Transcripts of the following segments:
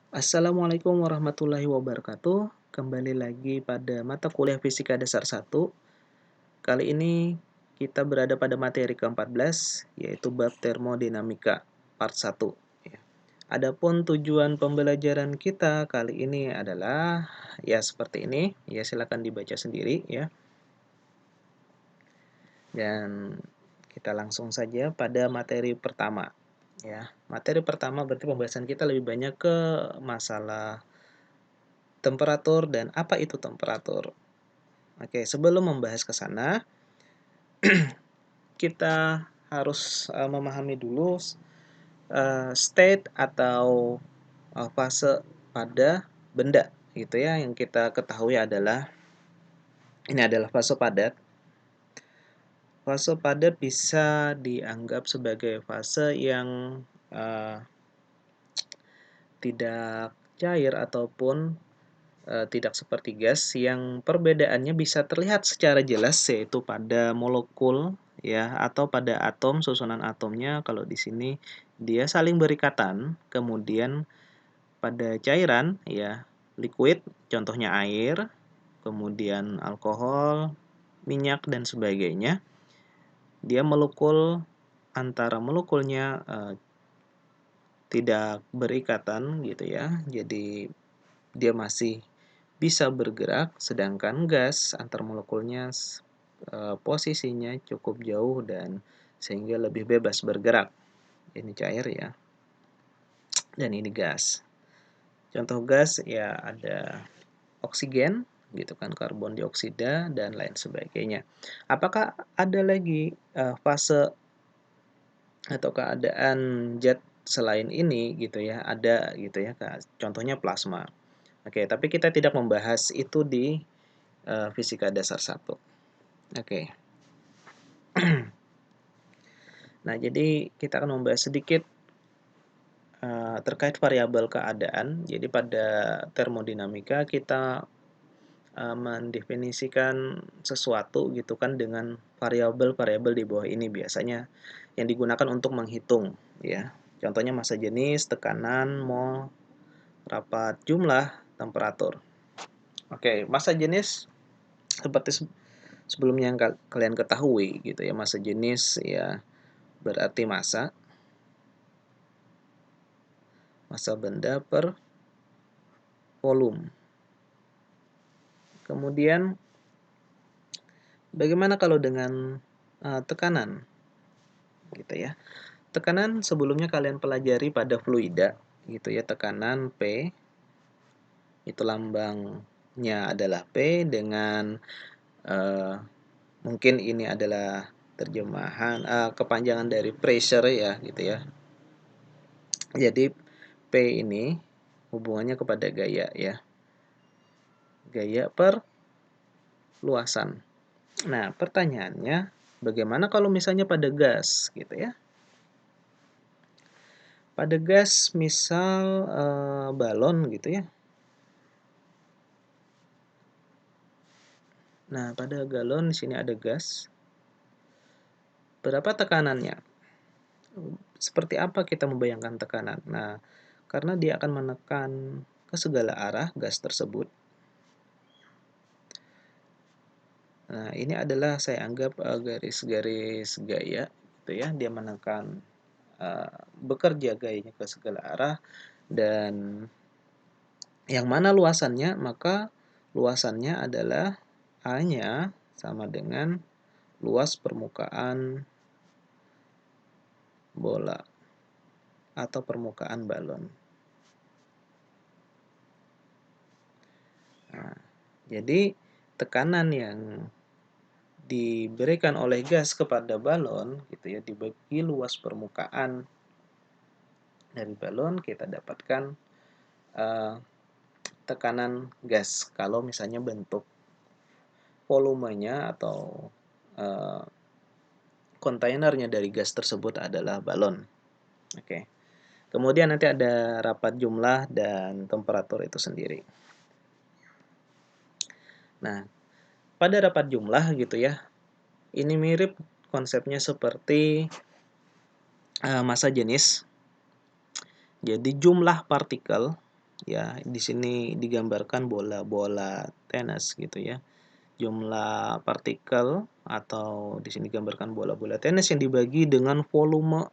Assalamualaikum warahmatullahi wabarakatuh. Kembali lagi pada mata kuliah Fisika Dasar 1. Kali ini kita berada pada materi ke-14, yaitu bab termodinamika part 1. Ya. Adapun tujuan pembelajaran kita kali ini adalah ya seperti ini. Ya, silakan dibaca sendiri ya. Dan kita langsung saja pada materi pertama. Ya, materi pertama berarti pembahasan kita lebih banyak ke masalah temperatur dan apa itu temperatur. Oke, sebelum membahas ke sana, kita harus memahami dulu state atau fase pada benda gitu ya. Yang kita ketahui adalah ini adalah fase padat. Fase padat bisa dianggap sebagai fase yang tidak cair ataupun tidak seperti gas yang perbedaannya bisa terlihat secara jelas yaitu pada molekul ya atau pada atom susunan atomnya. Kalau di sini dia saling berikatan, kemudian pada cairan ya liquid contohnya air, kemudian alkohol, minyak dan sebagainya, dia molekul antara molekulnya tidak berikatan gitu ya. Jadi dia masih bisa bergerak, sedangkan gas antar molekulnya posisinya cukup jauh dan sehingga lebih bebas bergerak. Ini cair ya, dan ini gas. Contoh gas ya ada oksigen, gitu kan, karbon dioksida dan lain sebagainya. Apakah ada lagi fase atau keadaan zat selain ini gitu ya? Ada gitu ya, contohnya plasma. Oke, tapi kita tidak membahas itu di Fisika Dasar 1. Oke. Nah, jadi kita akan membahas sedikit terkait variabel keadaan. Jadi pada termodinamika kita mendefinisikan sesuatu gitu kan dengan variabel-variabel di bawah ini biasanya yang digunakan untuk menghitung ya. Contohnya massa jenis, tekanan, mol, rapat jumlah, temperatur. Oke, massa jenis seperti sebelumnya yang kalian ketahui gitu ya, massa jenis ya berarti massa benda per volume. Kemudian bagaimana kalau dengan tekanan gitu ya. Tekanan sebelumnya kalian pelajari pada fluida gitu ya, tekanan P itu lambangnya adalah P dengan mungkin ini adalah terjemahan kepanjangan dari pressure ya gitu ya. Jadi P ini hubungannya kepada gaya ya. Gaya per luasan. Nah, pertanyaannya bagaimana kalau misalnya pada gas gitu ya? Pada gas misal balon gitu ya. Nah, pada galon di sini ada gas. Berapa tekanannya? Seperti apa kita membayangkan tekanan? Nah, karena dia akan menekan ke segala arah gas tersebut. Nah, ini adalah saya anggap garis-garis gaya gitu ya. Dia menekan bekerja gayanya ke segala arah dan yang mana luasannya? Maka luasannya adalah A-nya sama dengan luas permukaan bola atau permukaan balon. Nah, jadi tekanan yang diberikan oleh gas kepada balon gitu ya, dibagi luas permukaan dari balon, kita dapatkan tekanan gas kalau misalnya bentuk volumenya atau kontainernya dari gas tersebut adalah balon. Oke. Kemudian nanti ada rapat jumlah dan temperatur itu sendiri. Nah, pada rapat jumlah gitu ya, ini mirip konsepnya seperti massa jenis. Jadi jumlah partikel ya. Di sini digambarkan bola-bola tenis gitu ya. Jumlah partikel atau di sini digambarkan bola-bola tenis yang dibagi dengan volume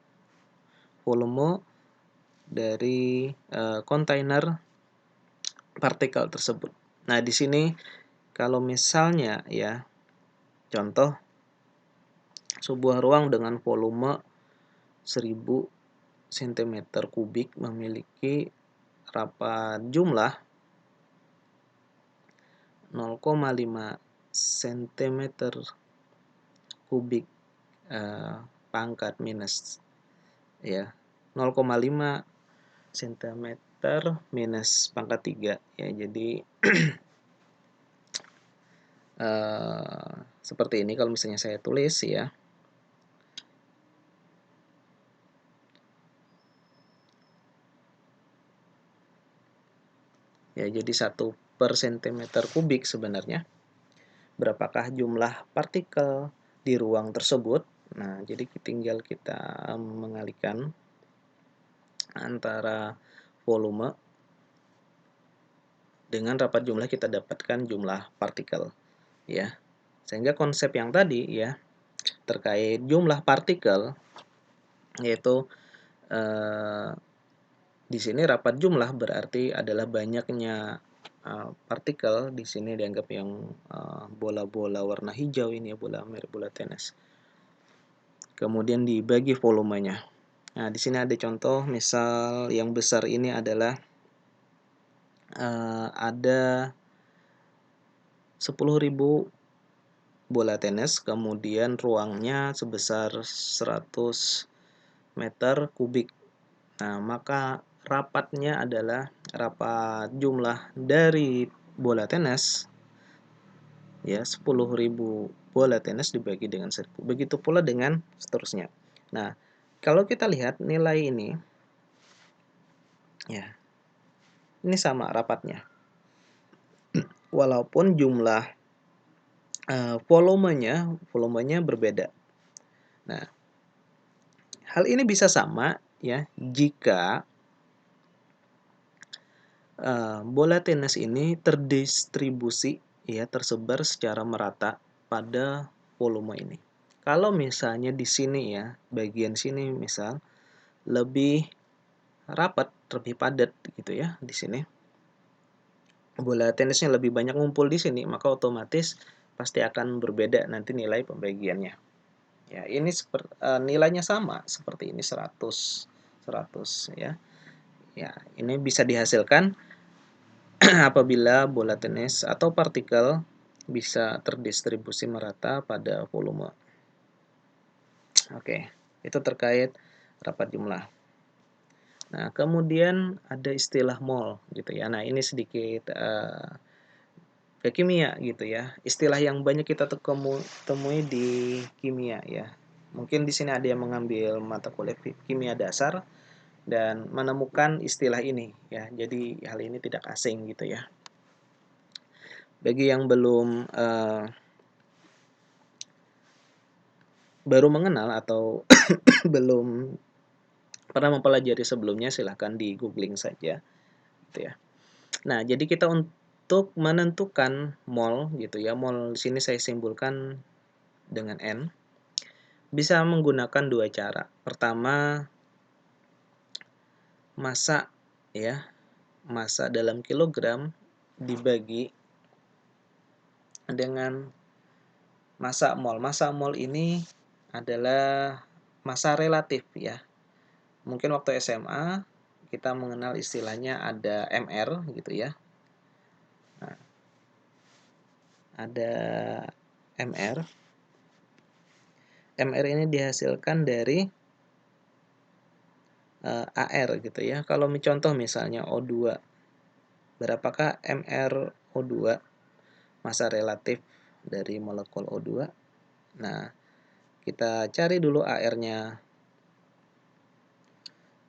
dari kontainer partikel tersebut. Nah, di sini kalau misalnya ya, contoh sebuah ruang dengan volume 1000 cm kubik memiliki rapat jumlah 0,5 cm kubik pangkat minus ya, 0,5 cm minus pangkat 3 ya. Jadi seperti ini kalau misalnya saya tulis ya. Ya, jadi 1/cm kubik sebenarnya berapakah jumlah partikel di ruang tersebut. Nah, jadi tinggal kita mengalihkan antara volume dengan rapat jumlah, kita dapatkan jumlah partikel ya. Sehingga konsep yang tadi ya terkait jumlah partikel, yaitu di sini rapat jumlah berarti adalah banyaknya partikel. Di sini dianggap yang bola-bola warna hijau ini ya, mirip bola tenis. Kemudian dibagi volumenya. Nah, di sini ada contoh, misal yang besar ini adalah ada 10.000 bola tenis, kemudian ruangnya sebesar 100 meter kubik. Nah, maka rapatnya adalah rapat jumlah dari bola tenis ya, 10.000 bola tenis dibagi dengan 1.000. Begitu pula dengan seterusnya. Nah, kalau kita lihat nilai ini ya, ini sama rapatnya. Walaupun jumlah volumenya berbeda. Nah, hal ini bisa sama ya jika bola tenis ini terdistribusi ya, tersebar secara merata pada volume ini. Kalau misalnya di sini ya, bagian sini misal lebih rapat, lebih padat gitu ya di sini. Bola tenisnya lebih banyak ngumpul di sini, maka otomatis pasti akan berbeda nanti nilai pembagiannya. Ya, ini nilainya sama seperti ini 100 ya. Ya, ini bisa dihasilkan apabila bola tenis atau partikel bisa terdistribusi merata pada volume. Oke, itu terkait rapat jumlah. Nah, kemudian ada istilah mol gitu ya. Nah, ini sedikit ke kimia gitu ya. Istilah yang banyak kita temui di kimia ya. Mungkin di sini ada yang mengambil mata kuliah kimia dasar dan menemukan istilah ini ya. Jadi hal ini tidak asing gitu ya. Bagi yang baru mengenal atau belum pernah mempelajari sebelumnya, silahkan di googling saja gitu ya. Nah, jadi kita untuk menentukan mol gitu ya, mol di sini saya simbolkan dengan N, bisa menggunakan dua cara. Pertama, massa ya, massa dalam kilogram dibagi dengan massa mol. Massa mol ini adalah massa relatif ya. Mungkin waktu SMA kita mengenal istilahnya ada MR gitu ya. Nah, ada MR. MR ini dihasilkan dari AR gitu ya. Kalau contoh misalnya O2, berapakah MR O2, massa relatif dari molekul O2? Nah, kita cari dulu AR-nya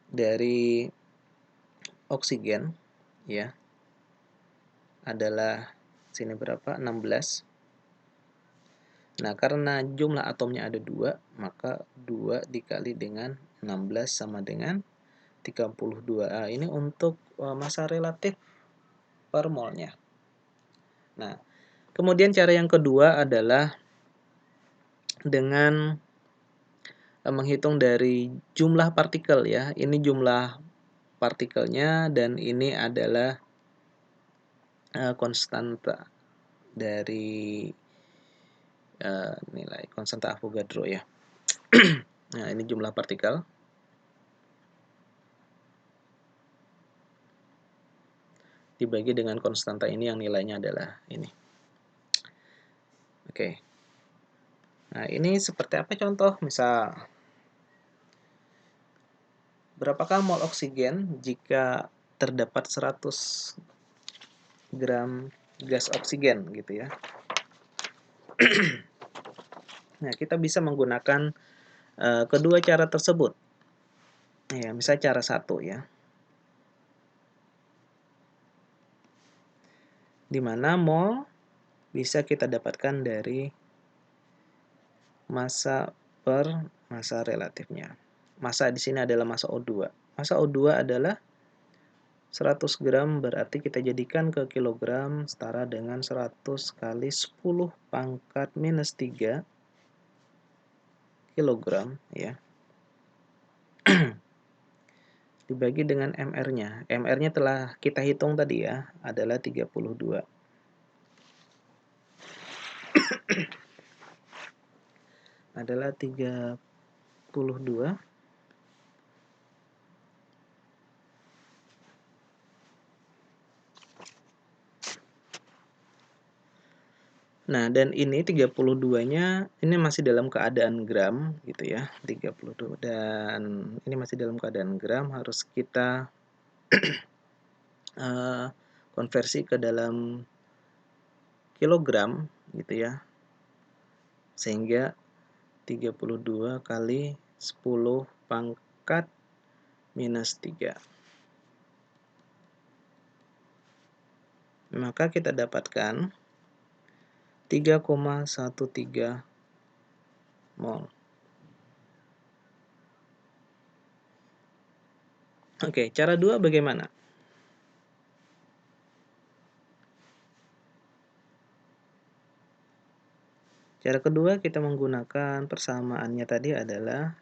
dari oksigen ya. Adalah sini berapa? 16. Nah, karena jumlah atomnya ada 2, maka 2 dikali dengan 16 sama dengan 32. Ini untuk massa relatif per molnya. Nah, kemudian cara yang kedua adalah dengan menghitung dari jumlah partikel ya. Ini jumlah partikelnya dan ini adalah konstanta dari nilai konstanta Avogadro ya. Nah, ini jumlah partikel. Dibagi dengan konstanta ini yang nilainya adalah ini. Oke. Nah, ini seperti apa contoh? Misal, berapakah mol oksigen jika terdapat 100 gram gas oksigen gitu ya. Nah, kita bisa menggunakan kedua cara tersebut. Ya, misalnya cara satu ya. Di mana mol bisa kita dapatkan dari massa per massa relatifnya. Massa di sini adalah massa O2. Massa O2 adalah 100 gram, berarti kita jadikan ke kilogram setara dengan 100 kali 10 pangkat minus 3 kilogram ya. Dibagi dengan MR-nya. MR-nya telah kita hitung tadi ya, adalah 32. Adalah 32. Nah, dan ini 32-nya ini masih dalam keadaan gram gitu ya, 32. Dan ini masih dalam keadaan gram, harus kita konversi ke dalam kilogram gitu ya. Sehingga 32 kali 10 pangkat minus 3. Maka kita dapatkan 3,13 mol. Oke, cara 2 bagaimana? Cara kedua kita menggunakan persamaannya tadi adalah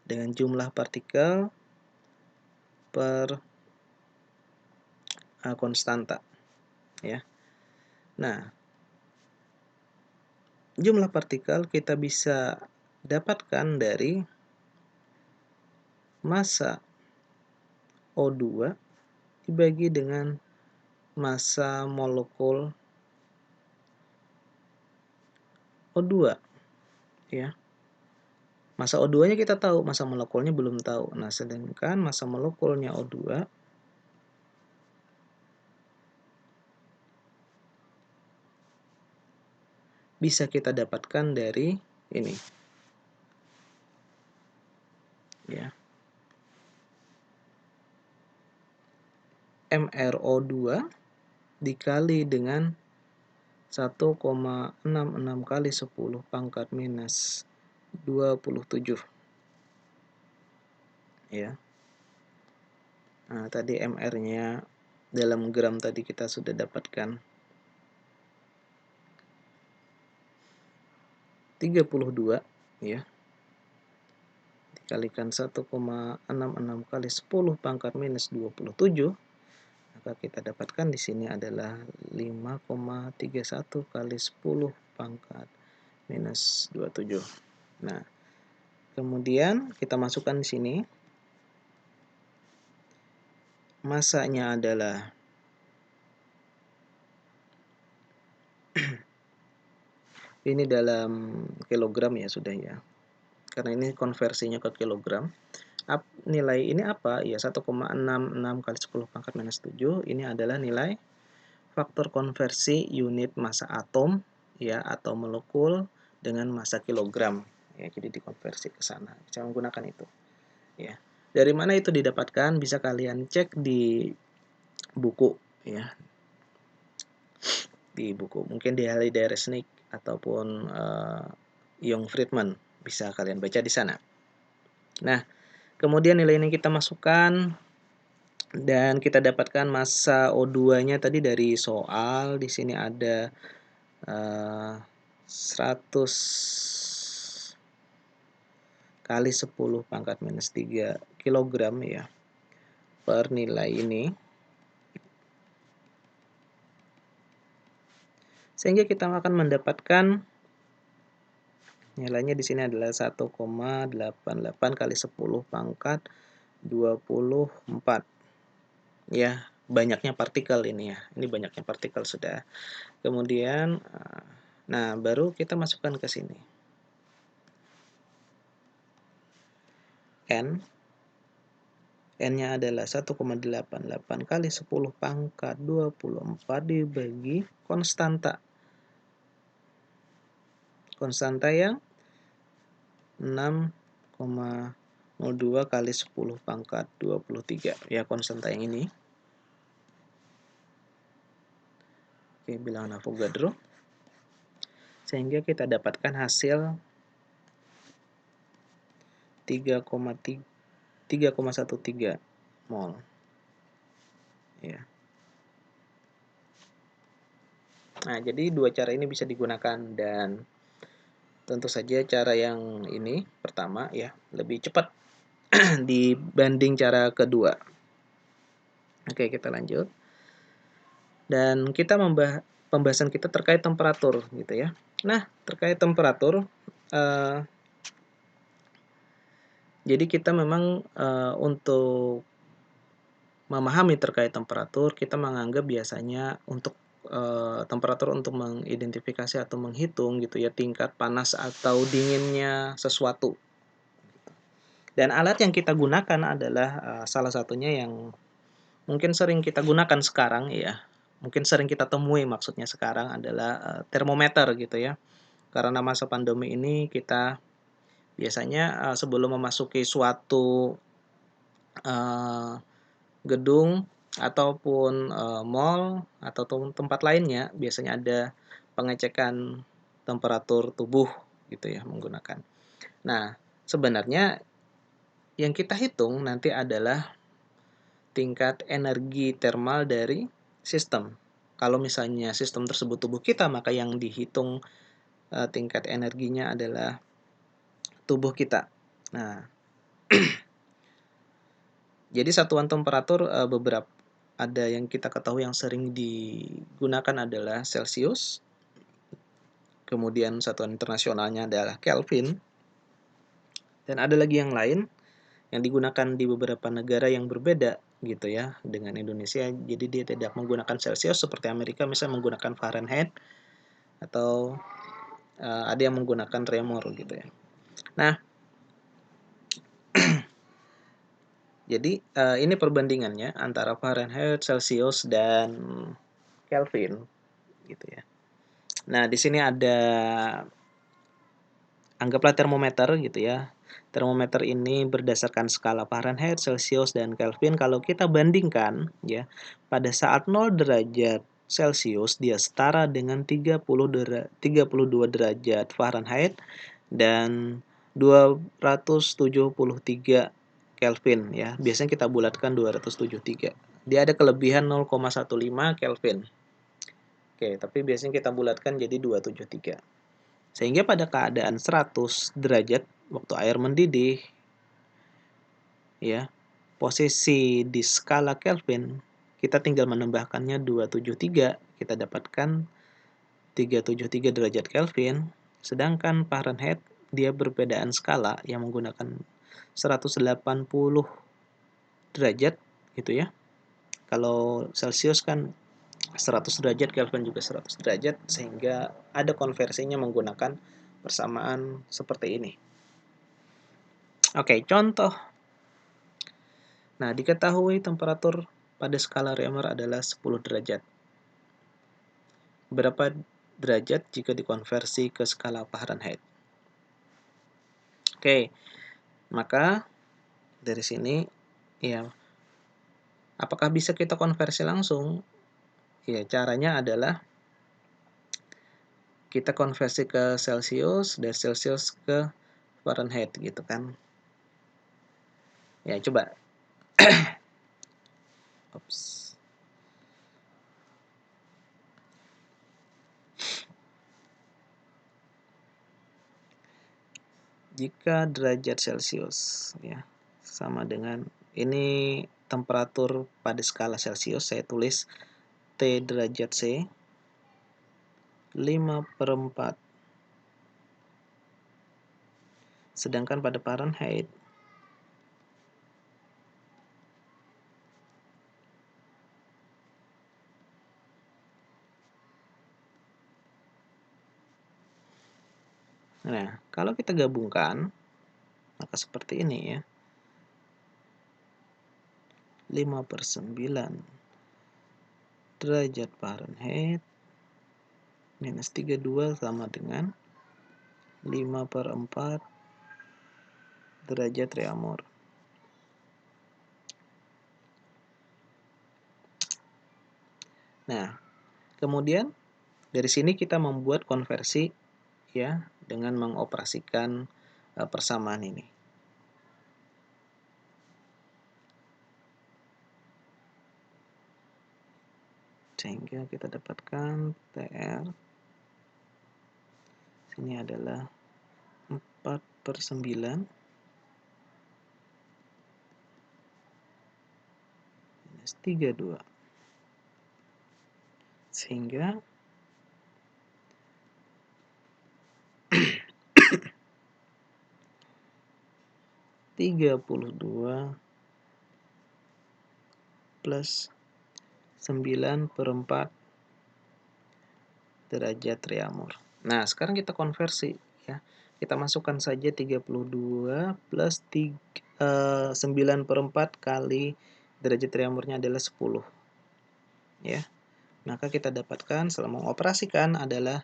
dengan jumlah partikel per konstanta ya. Nah, jumlah partikel kita bisa dapatkan dari massa O2 dibagi dengan massa molekul O2 ya. Massa O2-nya kita tahu, massa molekulnya belum tahu. Nah, sedangkan massa molekulnya O2 bisa kita dapatkan dari ini. Ya. MrO2 dikali dengan 1,66 kali 10 pangkat minus 27. Ya. Nah, tadi MR-nya dalam gram tadi kita sudah dapatkan 32 ya. Dikalikan 1,66 kali 10 pangkat minus 27, maka kita dapatkan di sini adalah 5,31 kali 10 pangkat minus 27. Nah, kemudian kita masukkan di sini massanya adalah ini dalam kilogram ya sudah ya. Karena ini konversinya ke kilogram. Nilai ini apa? Ya 1,66 kali 10 pangkat minus 7. Ini adalah nilai faktor konversi unit massa atom ya atau molekul dengan massa kilogram. Ya, jadi dikonversi ke sana. Bisa menggunakan itu. Ya. Dari mana itu didapatkan? Bisa kalian cek di buku ya. Di buku. Mungkin di Halliday Resnick ataupun Young Friedman. Bisa kalian baca di sana. Nah, kemudian nilai ini kita masukkan Dan kita dapatkan massa O2-nya tadi dari soal. Di sini ada 100 kali 10 pangkat minus 3 kilogram ya per nilai ini. Sehingga kita akan mendapatkan nilainya di sini adalah 1,88 kali 10 pangkat 24. Ya, banyaknya partikel ini ya. Ini banyaknya partikel sudah. Kemudian nah baru kita masukkan ke sini. N-nya adalah 1,88 kali 10 pangkat 24 dibagi konstanta. Konstanta yang 6,02 kali 10 pangkat 23. Ya, konstanta yang ini. Oke, bilangan Avogadro. Sehingga kita dapatkan hasil 3,13 mol. Ya. Nah, jadi dua cara ini bisa digunakan dan tentu saja cara yang ini pertama ya lebih cepat dibanding cara kedua. Oke, kita lanjut. Dan kita pembahasan kita terkait temperatur gitu ya. Nah, terkait temperatur jadi kita memang untuk memahami terkait temperatur, kita menganggap biasanya untuk temperatur untuk mengidentifikasi atau menghitung gitu ya tingkat panas atau dinginnya sesuatu. Dan alat yang kita gunakan adalah salah satunya yang mungkin sering kita gunakan sekarang ya. Mungkin sering kita temui maksudnya sekarang adalah termometer gitu ya. Karena masa pandemi ini kita biasanya sebelum memasuki suatu gedung ataupun mall atau tempat lainnya biasanya ada pengecekan temperatur tubuh gitu ya menggunakan. Nah, sebenarnya yang kita hitung nanti adalah tingkat energi termal dari sistem. Kalau misalnya sistem tersebut tubuh kita, maka yang dihitung tingkat energinya adalah tubuh kita. Nah, jadi satuan temperatur beberapa ada yang kita ketahui yang sering digunakan adalah Celsius. Kemudian satuan internasionalnya adalah Kelvin. Dan ada lagi yang lain yang digunakan di beberapa negara yang berbeda gitu ya dengan Indonesia. Jadi dia tidak menggunakan Celsius seperti Amerika misalnya menggunakan Fahrenheit atau ada yang menggunakan tremor gitu ya. Nah, jadi ini perbandingannya antara Fahrenheit, Celsius dan Kelvin gitu ya. Nah, di sini ada anggaplah termometer gitu ya. Termometer ini berdasarkan skala Fahrenheit, Celsius, dan Kelvin. Kalau kita bandingkan ya, pada saat 0 derajat Celsius dia setara dengan 32 derajat Fahrenheit dan 273 Kelvin ya. Biasanya kita bulatkan 273. Dia ada kelebihan 0,15 Kelvin. Oke, tapi biasanya kita bulatkan jadi 273. Sehingga pada keadaan 100 derajat waktu air mendidih ya, posisi di skala Kelvin kita tinggal menambahkannya 273, kita dapatkan 373 derajat Kelvin. Sedangkan Fahrenheit dia berbedaan skala yang menggunakan 180 derajat gitu ya. Kalau Celsius kan 100 derajat, Kelvin juga 100 derajat, sehingga ada konversinya menggunakan persamaan seperti ini. Oke, contoh. Nah, diketahui temperatur pada skala Reaumur adalah 10 derajat. Berapa derajat jika dikonversi ke skala Fahrenheit? Oke, maka dari sini ya, apakah bisa kita konversi langsung? Ya, caranya adalah kita konversi ke Celsius, dari Celsius ke Fahrenheit gitu kan. Ya, coba. Oops. Jika derajat Celcius ya sama dengan ini temperatur pada skala Celcius, saya tulis T derajat C 5/4. Sedangkan pada Fahrenheit nah, kalau kita gabungkan maka seperti ini ya. 5/9 derajat Fahrenheit minus 32 sama dengan 5/4 derajat Reaumur. Nah, kemudian dari sini kita membuat konversi ya dengan mengoperasikan persamaan ini. Sehingga kita dapatkan TR sini adalah 4/9 minus 32. Sehingga tiga puluh dua plus 9/4 derajat Reaumur. Nah, sekarang kita konversi ya. Kita masukkan saja 32 plus 9/4 kali derajat Reaumurnya adalah 10. Ya. Maka kita dapatkan setelah mengoperasikan adalah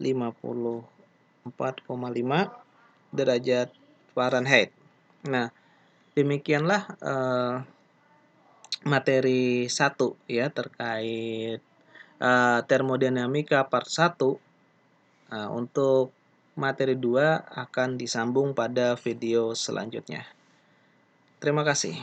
54,5 derajat Fahrenheit. Nah, demikianlah materi 1 ya terkait termodinamika part 1. Untuk materi 2 akan disambung pada video selanjutnya. Terima kasih.